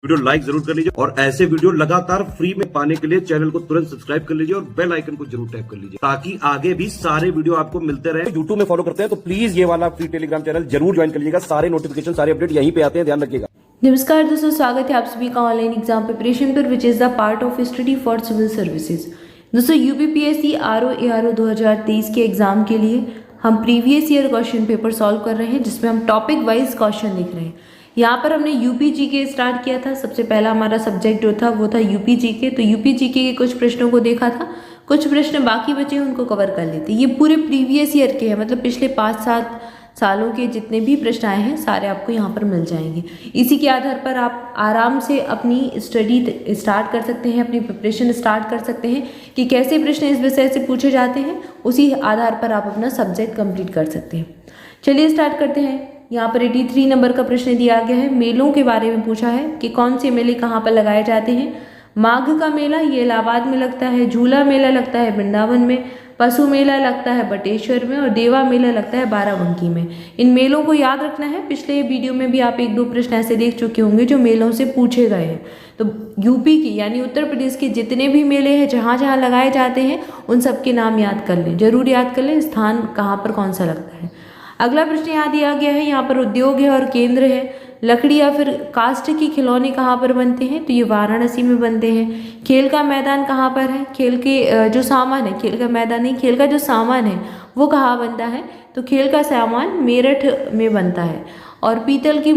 Video like जरूर कर लीजिए और ऐसे वीडियो लगातार फ्री में पाने के लिए चैनल को तुरंत सब्सक्राइब कर लीजिए और बेल आइकन को जरूर टैप कर लीजिए ताकि आगे भी सारे वीडियो आपको मिलते रहे। यूट्यूब में फॉलो करते हैं तो प्लीज ये वाला फ्री टेलीग्राम चैनल जरूर ज्वाइन कर लीजिएगा। सारे नोटिफिकेशन सारे अपडेट यहीं पे आते हैं, ध्यान रखिएगा। नमस्कार दोस्तों, स्वागत है आप सभी का ऑनलाइन एग्जाम प्रिपरेशन पर which is the part of study for civil services. दोस्तों यूपीपीएससी आरओ एआरओ 2023 के एग्जाम के लिए हम previous year question paper solve कर रहे हैं, जिसमें हम टॉपिक वाइज क्वेश्चन लिख रहे हैं। यहाँ पर हमने यूपी जीके स्टार्ट किया था। सबसे पहला हमारा सब्जेक्ट जो था वो था यूपी जीके। तो यूपी जीके के कुछ प्रश्नों को देखा था, कुछ प्रश्न बाकी बचे उनको कवर कर लेते। ये पूरे प्रीवियस ईयर के हैं, मतलब पिछले 5-7 सालों के जितने भी प्रश्न आए हैं सारे आपको यहाँ पर मिल जाएंगे। इसी के आधार पर आप आराम से अपनी स्टडी स्टार्ट कर सकते हैं, अपनी प्रिपरेशन स्टार्ट कर सकते हैं कि कैसे प्रश्न इस विषय से पूछे जाते हैं। उसी आधार पर आप अपना सब्जेक्ट कंप्लीट कर सकते हैं। चलिए स्टार्ट करते हैं। यहाँ पर 83 नंबर का प्रश्न दिया गया है। मेलों के बारे में पूछा है कि कौन से मेले कहाँ पर लगाए जाते हैं। माघ का मेला ये इलाहाबाद में लगता है, झूला मेला लगता है वृंदावन में, पशु मेला लगता है बटेश्वर में और देवा मेला लगता है बाराबंकी में। इन मेलों को याद रखना है। पिछले वीडियो में भी आप 1-2 प्रश्न ऐसे देख चुके होंगे जो मेलों से पूछे गए हैं। तो यूपी की यानी उत्तर प्रदेश के जितने भी मेले हैं जहाँ जहाँ लगाए जाते हैं उन सब के नाम याद कर लें, जरूर याद कर लें, स्थान कहाँ पर कौन सा लगता है। अगला प्रश्न यहाँ दिया गया है, यहाँ पर उद्योग है और केंद्र है। लकड़ी या फिर काष्ठ की खिलौने कहाँ पर बनते हैं, तो ये वाराणसी में बनते हैं। खेल का मैदान कहाँ पर है, खेल के जो सामान है, खेल का मैदान नहीं, खेल का जो सामान है वो कहाँ बनता है, तो खेल का सामान मेरठ में बनता है। और पीतल की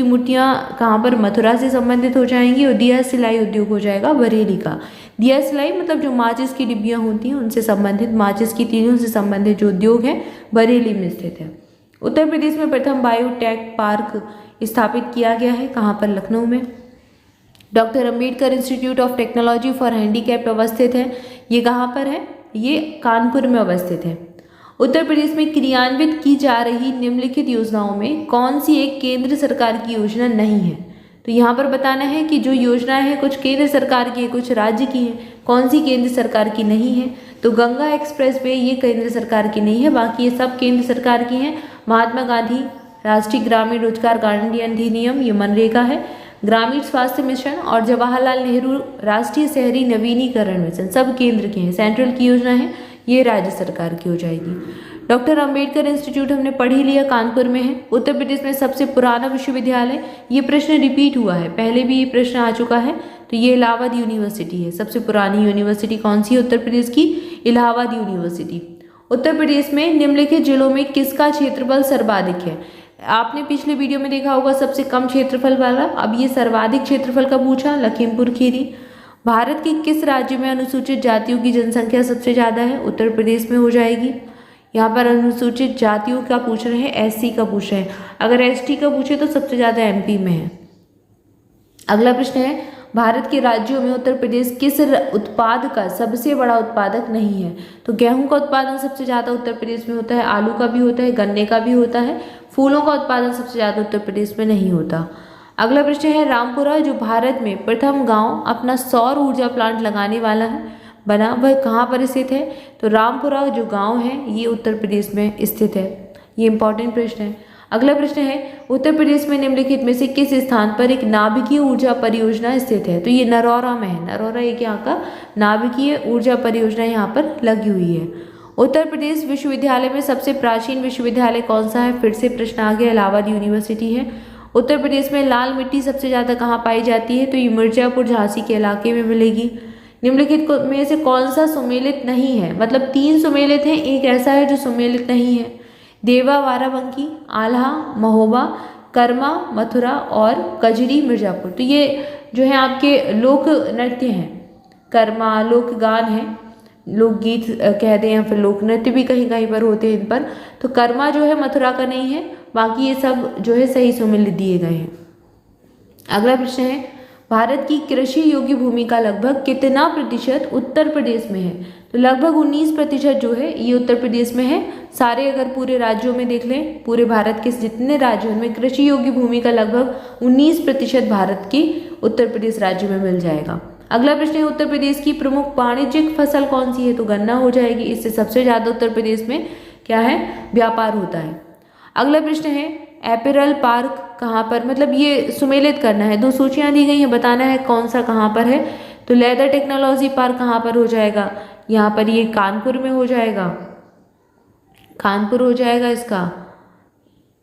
मूर्तियाँ कहाँ पर, मथुरा से संबंधित हो जाएंगी। और दिया सिलाई उद्योग हो जाएगा बरेली का। दिया सिलाई मतलब जो माचिस की डिब्बियाँ होती हैं उनसे संबंधित, माचिस की तीलियों से संबंधित जो उद्योग है बरेली में स्थित है। उत्तर प्रदेश में प्रथम बायोटेक पार्क स्थापित किया गया है, कहाँ पर, लखनऊ में। Doctor Ambedkar institute of technology for handicapped अवस्थित है, ये कहाँ पर है, ये कानपुर में अवस्थित है। उत्तर प्रदेश में क्रियान्वित की जा रही निम्नलिखित योजनाओं में कौन सी एक केंद्र सरकार की योजना नहीं है, तो यहाँ पर बताना है कि जो योजनाएं हैं कुछ केंद्र सरकार की है, कुछ राज्य की है, कौन सी केंद्र सरकार की नहीं है। तो गंगा एक्सप्रेस वे ये केंद्र सरकार की नहीं है, बाकी ये सब केंद्र सरकार की हैं। महात्मा गांधी राष्ट्रीय ग्रामीण रोजगार गारंटी अधिनियम ये मनरेगा है। ग्रामीण स्वास्थ्य मिशन और जवाहरलाल नेहरू राष्ट्रीय शहरी नवीनीकरण मिशन सब केंद्र के हैं, सेंट्रल की योजना है, ये राज्य सरकार की हो जाएगी। डॉक्टर अंबेडकर इंस्टीट्यूट हमने पढ़ ही लिया, कानपुर में है। उत्तर प्रदेश में सबसे पुराना विश्वविद्यालय, ये प्रश्न रिपीट हुआ है, पहले भी ये प्रश्न आ चुका है, तो ये इलाहाबाद यूनिवर्सिटी है। सबसे पुरानी यूनिवर्सिटी कौन सी है उत्तर प्रदेश की, इलाहाबाद यूनिवर्सिटी। उत्तर प्रदेश में निम्नलिखित जिलों में किसका क्षेत्रफल सर्वाधिक है। आपने पिछले वीडियो में देखा होगा सबसे कम क्षेत्रफल वाला, अब ये सर्वाधिक क्षेत्रफल का पूछा, लखीमपुर खीरी। भारत के किस राज्य में अनुसूचित जातियों की जनसंख्या सबसे ज़्यादा है, उत्तर प्रदेश में हो जाएगी। यहाँ पर अनुसूचित जातियों का पूछ रहे हैं, एससी का पूछ रहे हैं। अगर एसटी का पूछे तो सबसे ज़्यादा एमपी में है। अगला प्रश्न है, भारत के राज्यों में उत्तर प्रदेश किस उत्पाद का सबसे बड़ा उत्पादक नहीं है, तो गेहूं का उत्पादन सबसे ज़्यादा उत्तर प्रदेश में होता है, आलू का भी होता है, गन्ने का भी होता है। फूलों का उत्पादन सबसे ज़्यादा उत्तर प्रदेश में नहीं होता। अगला प्रश्न है, रामपुरा जो भारत में प्रथम गाँव अपना सौर ऊर्जा प्लांट लगाने वाला है बना, वह कहाँ पर स्थित है, तो रामपुरा जो गाँव है ये उत्तर प्रदेश में स्थित है। ये इंपॉर्टेंट प्रश्न है। अगला प्रश्न है, उत्तर प्रदेश में निम्नलिखित में से किस स्थान पर एक नाभिकीय ऊर्जा परियोजना स्थित है, तो ये नरौरा में है। नरौरा एक यहाँ का नाभिकीय ऊर्जा परियोजना यहाँ पर लगी हुई है। उत्तर प्रदेश विश्वविद्यालय में सबसे प्राचीन विश्वविद्यालय कौन सा है, फिर से प्रश्न आ गया, इलाहाबाद यूनिवर्सिटी है। उत्तर प्रदेश में लाल मिट्टी सबसे ज़्यादा कहाँ पाई जाती है, तो ये मिर्जापुर झांसी के इलाके में मिलेगी। निम्नलिखित में से कौन सा सुमेलित नहीं है, मतलब 3 सुमेलित हैं, एक ऐसा है जो सुमेलित नहीं है। देवा बाराबंकी, आल्हा महोबा, कर्मा मथुरा और कजरी मिर्जापुर। तो ये जो है आपके लोक नृत्य हैं, कर्मा लोकगान है, लोकगीत कह दें या फिर लोक नृत्य भी कहीं कहीं पर होते हैं इन पर। तो कर्मा जो है मथुरा का नहीं है, बाकी ये सब जो है सही सुमेलित दिए गए हैं। अगला प्रश्न है, भारत की कृषि योग्य भूमि का लगभग कितना प्रतिशत उत्तर प्रदेश में है, तो लगभग 19% जो है ये उत्तर प्रदेश में है। सारे अगर पूरे राज्यों में देख लें, पूरे भारत के जितने राज्यों में कृषि योग्य भूमि का लगभग 19% भारत के उत्तर प्रदेश राज्य में मिल जाएगा। अगला प्रश्न है, उत्तर प्रदेश की प्रमुख वाणिज्यिक फसल कौन सी है, तो गन्ना हो जाएगी। इससे सबसे ज़्यादा उत्तर प्रदेश में क्या है, व्यापार होता है। अगला प्रश्न है, एपेरल पार्क कहाँ पर, मतलब ये सुमेलित करना है। 2 सूचियाँ दी गई हैं, बताना है कौन सा कहाँ पर है। तो लेदर टेक्नोलॉजी पार्क कहाँ पर हो जाएगा, यहाँ पर ये कानपुर में हो जाएगा, कानपुर हो जाएगा इसका,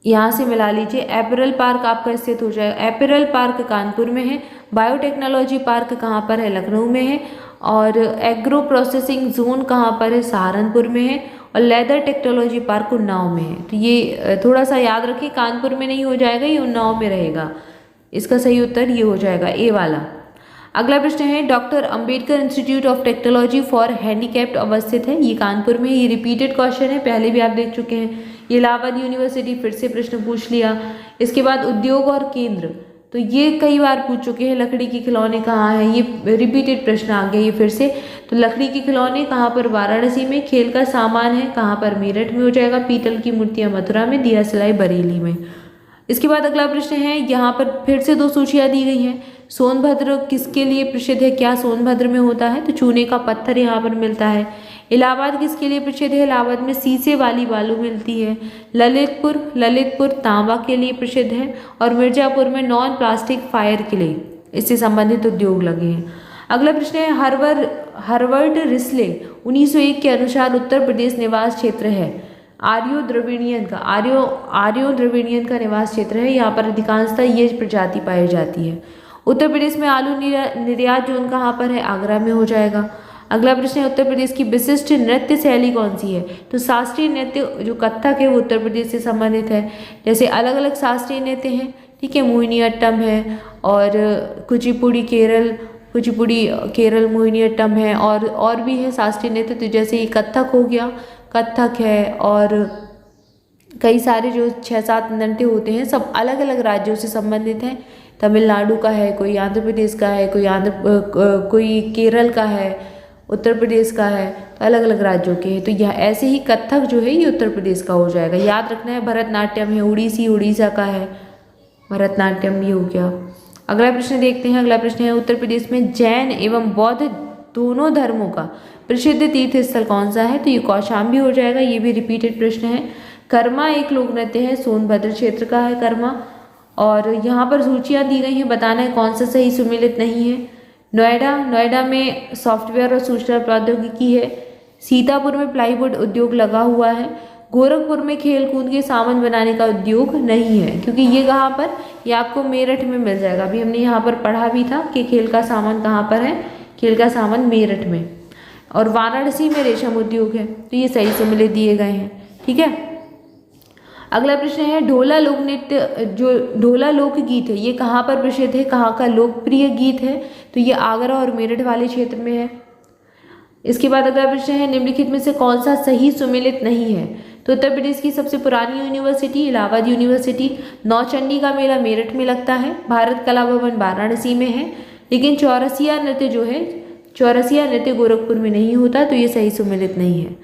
यहाँ से मिला लीजिए। एपरल पार्क आपका स्थित हो जाएगा, एपरल पार्क कानपुर में है। बायोटेक्नोलॉजी पार्क कहाँ पर है, लखनऊ में है। और एग्रो प्रोसेसिंग जोन कहाँ पर है, सहारनपुर में है। और लेदर टेक्नोलॉजी पार्क उन्नाव में है। तो ये थोड़ा सा याद रखिए, कानपुर में नहीं हो जाएगा, ये उन्नाव में रहेगा। इसका सही उत्तर ये हो जाएगा ए वाला। अगला प्रश्न है, doctor Ambedkar institute of technology for handicapped अवस्थित है, ये कानपुर में। ये रिपीटेड क्वेश्चन है, पहले भी आप देख चुके हैं। ये इलाहाबाद यूनिवर्सिटी फिर से प्रश्न पूछ लिया। इसके बाद उद्योग और केंद्र, तो ये कई बार पूछ चुके हैं। लकड़ी के खिलौने कहाँ है, ये रिपीटेड प्रश्न आ गया ये फिर से। तो लकड़ी के खिलौने कहाँ पर, वाराणसी में। खेल का सामान है कहाँ पर, मेरठ में हो जाएगा। पीतल की मूर्तियाँ मथुरा में, दिया सिलाई बरेली में। इसके बाद अगला प्रश्न है, यहाँ पर फिर से 2 सूचियाँ दी गई हैं। सोनभद्र किसके लिए प्रसिद्ध है, क्या सोनभद्र में होता है, तो चूने का पत्थर यहाँ पर मिलता है। इलाहाबाद किसके लिए प्रसिद्ध है, इलाहाबाद में शीशे वाली बालू मिलती है। ललितपुर तांबा के लिए प्रसिद्ध है। और मिर्जापुर में नॉन प्लास्टिक फायर के लिए, इससे संबंधित उद्योग लगे हैं। अगला प्रश्न है, हार्वर्ड रिस्ले 1901 के अनुसार उत्तर प्रदेश निवास क्षेत्र है। आर्यो द्रविड़ियन का निवास क्षेत्र है। यहाँ पर अधिकांशतः ये प्रजाति पाई जाती है। उत्तर प्रदेश में आलू निर्यात जोन कहाँ पर है, आगरा में हो जाएगा। अगला प्रश्न है, उत्तर प्रदेश की विशिष्ट नृत्य शैली कौन सी है, तो शास्त्रीय नृत्य जो कथक है वो उत्तर प्रदेश से संबंधित है। जैसे अलग अलग शास्त्रीय नृत्य हैं, ठीक है, मोहिनीअट्टम है और कुचिपुड़ी केरल मोहिनीअट्टम है, और भी है शास्त्रीय नृत्य। तो जैसे ये कथक हो गया, कथक है, और कई सारे जो 6-7 नृत्य होते हैं सब अलग अलग राज्यों से संबंधित हैं। तमिलनाडु का है, कोई आंध्र प्रदेश का है, कोई केरल का है, उत्तर प्रदेश का है, तो अलग अलग राज्यों के हैं। तो यह ऐसे ही कथक जो है ये उत्तर प्रदेश का हो जाएगा। याद रखना है, भरतनाट्यम है, उड़ीसा का है, भरतनाट्यम भी हो गया। अगला प्रश्न देखते हैं। अगला प्रश्न है, उत्तर प्रदेश में जैन एवं बौद्ध दोनों धर्मों का प्रसिद्ध तीर्थ स्थल कौन सा है, तो ये कौशाम्बी हो जाएगा। ये भी रिपीटेड प्रश्न है। कर्मा एक लोक नृत्य है, सोनभद्र क्षेत्र का है कर्मा। और यहाँ पर सूचियाँ दी गई हैं, बताना है कौन सा सही सुमेलित नहीं है। नोएडा में सॉफ्टवेयर और सूचना प्रौद्योगिकी है। सीतापुर में प्लाईवुड उद्योग लगा हुआ है। गोरखपुर में खेल कूद के सामान बनाने का उद्योग नहीं है, क्योंकि ये कहाँ पर, ये आपको मेरठ में मिल जाएगा। अभी हमने यहाँ पर पढ़ा भी था कि खेल का सामान कहाँ पर है, खेल का सामान मेरठ में। और वाराणसी में रेशम उद्योग है, तो ये सही सुमेलित दिए गए हैं, ठीक है। अगला प्रश्न है, ढोला लोक नृत्य जो ढोला लोकगीत है ये कहाँ पर प्रसिद्ध है, कहाँ का लोकप्रिय गीत है, तो ये आगरा और मेरठ वाले क्षेत्र में है। इसके बाद अगला प्रश्न है, निम्नलिखित में से कौन सा सही सुमेलित नहीं है, तो उत्तर प्रदेश की सबसे पुरानी यूनिवर्सिटी इलाहाबाद यूनिवर्सिटी। नौचंडी का मेला मेरठ में लगता है। भारत कला भवन वाराणसी में है। लेकिन चौरसिया नृत्य गोरखपुर में नहीं होता, तो ये सही सुमेलित नहीं है।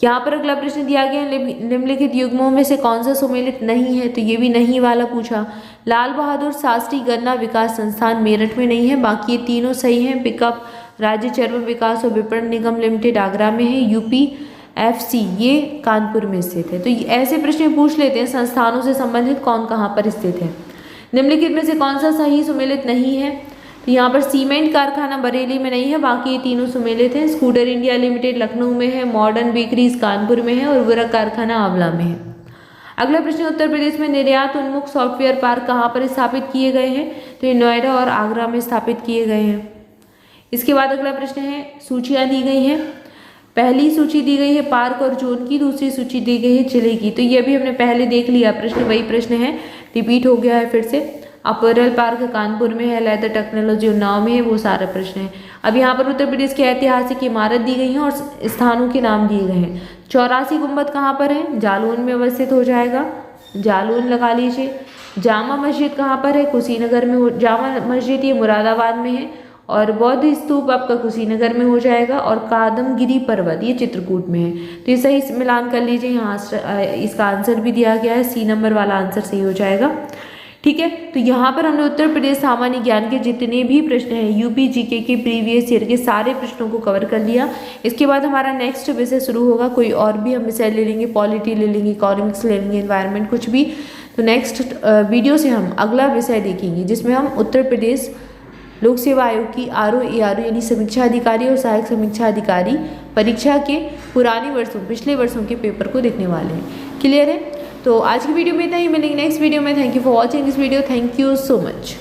यहाँ पर अगला प्रश्न दिया गया है, निम्नलिखित युग्मों में से कौन सा सुमेलित नहीं है, तो ये भी नहीं वाला पूछा। लाल बहादुर शास्त्री गन्ना विकास संस्थान मेरठ में नहीं है, बाकी ये तीनों सही हैं। पिकअप राज्य चर्म विकास और विपणन निगम लिमिटेड आगरा में है। UPFC ये कानपुर में स्थित है। तो ऐसे प्रश्न पूछ लेते हैं संस्थानों से संबंधित कौन कहाँ पर स्थित है। निम्नलिखित में से कौन सा सही सुमेलित नहीं है, तो यहाँ पर सीमेंट कारखाना बरेली में नहीं है, बाकी ये तीनों सुमेलित हैं। स्कूटर इंडिया लिमिटेड लखनऊ में है। मॉडर्न बेकरीज कानपुर में है। और वुरक कारखाना आंवला में है। अगला प्रश्न, उत्तर प्रदेश में निर्यात उन्मुख सॉफ्टवेयर पार्क कहाँ पर स्थापित किए गए हैं, तो ये नोएडा और आगरा में स्थापित किए गए हैं। इसके बाद अगला प्रश्न है, सूचियाँ दी गई हैं। पहली सूची दी गई है पार्क और जोन की, दूसरी सूची दी गई है जिले की। तो ये भी हमने पहले देख लिया प्रश्न, वही प्रश्न है, रिपीट हो गया है फिर से। अपरल पार्क कानपुर में है, लेदर टेक्नोलॉजी उन्नाव में है, वो सारे प्रश्न है। अब यहाँ पर उत्तर प्रदेश की ऐतिहासिक इमारत दी गई है और स्थानों के नाम दिए गए हैं। 84 गुंबद कहाँ पर है, जालौन में अवस्थित हो जाएगा, जालौन लगा लीजिए। जामा मस्जिद कहाँ पर है, कुशीनगर में। जामा मस्जिद ये मुरादाबाद में है। और बौद्ध स्तूप आपका कुशीनगर में हो जाएगा। और कादमगिरी पर्वत ये चित्रकूट में है। तो ये सही मिलान कर लीजिए। यहाँ इसका आंसर भी दिया गया है, C नंबर वाला आंसर सही हो जाएगा, ठीक है। तो यहाँ पर हमने उत्तर प्रदेश सामान्य ज्ञान के जितने भी प्रश्न हैं UP GK के प्रीवियस ईयर के सारे प्रश्नों को कवर कर लिया। इसके बाद हमारा नेक्स्ट विषय शुरू होगा, कोई और भी हम विषय ले लेंगे, पॉलिटी ले लेंगे, इकोनॉमिक्स ले लेंगे, एनवायरनमेंट, कुछ भी। तो नेक्स्ट वीडियो से हम अगला विषय देखेंगे, जिसमें हम उत्तर प्रदेश लोक सेवा आयोग की RO ARO यानी समीक्षा अधिकारी और सहायक समीक्षा अधिकारी परीक्षा के पुराने वर्षों पिछले वर्षों के पेपर को देखने वाले हैं। क्लियर है? तो आज की वीडियो में इतना ही, मिलेंगे नेक्स्ट वीडियो में। Thank you for watching this video. Thank you so much.